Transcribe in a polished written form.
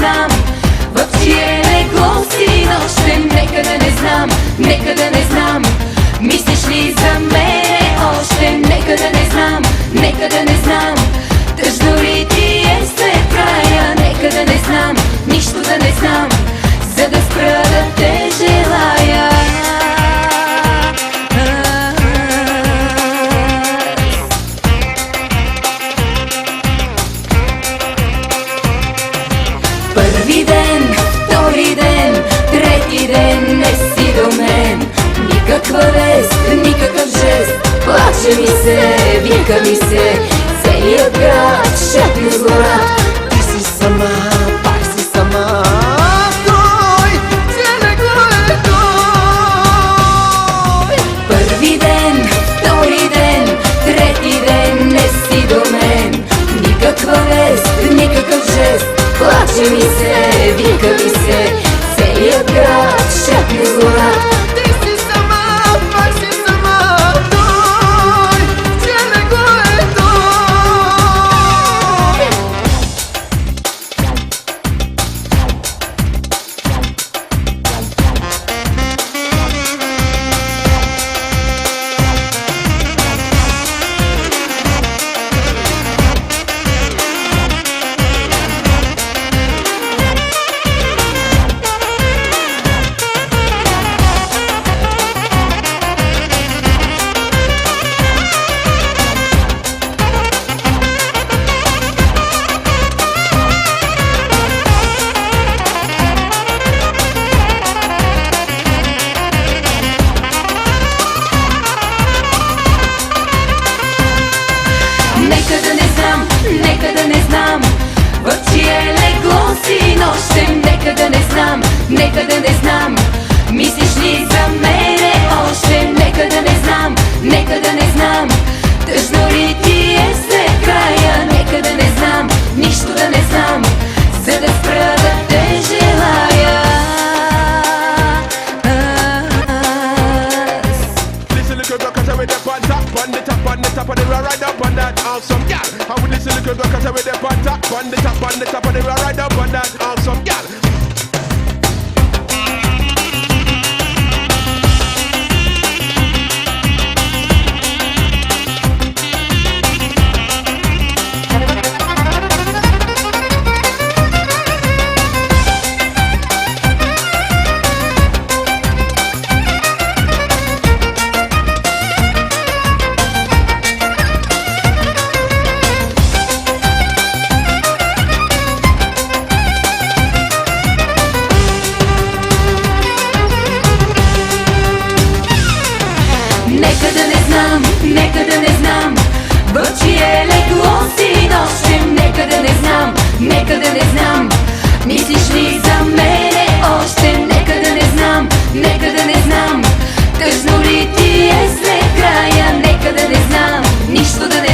знам в чие легло си нощем. Нека да не знам, нека да не знам. Мислиш ли за мене още? Нека да не знам, нека да не знам. Тъжно ли ти е след края? Нека да не знам, нищо да не знам, за да спра да те желая. Първи ден, втори ден, трети ден не си до мен. Никаква вест, никакъв жест, плаче ми се, вика ми се. Целият град шепне с гора: ти си сама, пак си сама. Той, целегло е той. Първи ден, втори ден, трети ден не си до мен. Никаква вест, никакъв жест, плаче ми се, вика ми се. Целият град шепне с гора: Ти си сама, пак си сама. Той, целегло е той. Нека да не знам, нека да не знам в чие легло си нощем. Нека да не знам, нека да не знам. Мислиш ли за мене още? Нека да не знам, нека да не знам. Тъжно ли ти е след края? Нека да не знам, нищо да не знам, за да спра да те желая. Listen, little girl, 'cause I with them on top, on the top, on the top, and they were right up on that awesome gal. I would listen, little girl, 'cause I with them on top, on the top, on the top, and they were right up on that awesome gal. Нека да не знам, нека да не знам в чие легло си нощем. Нека да не знам, нека да не знам. Мислиш ли за мене още? Нека да не знам, нека да не знам. Тъжно ли ти е след края? Нека да не знам, нищо да не